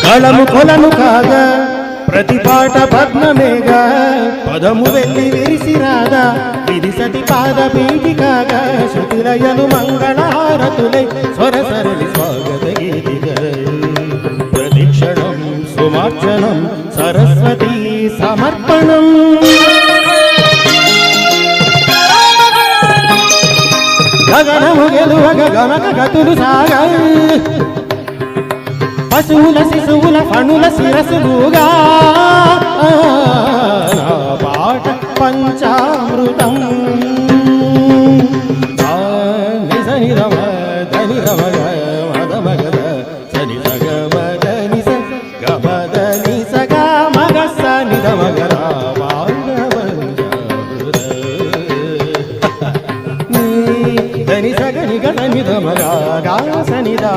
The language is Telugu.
కళము కొలను కాగా ప్రతి పాట పద్మమేగా పదము వెళ్ళి విరిసిరాదా విరిసతి పాద పీఠి కాగా శృతిలయలు మంగళహారతులై స్వరసరళి స్వాగత గీతిగలై ప్రతిక్షణం సుమార్జనం సరస్వతీ సమర్పణం. గగనము గెలువగ గమక గతులు సాగ పశువుల శిశువుల ఫణుల శిరసులుగా పాట పంచామృతం. నిజని రమ ధని రమగ మదమగద సని సగ మదని స గమదని సగ మగ సని రమగర ధని సగ నిగ సని రమగ గా సని దా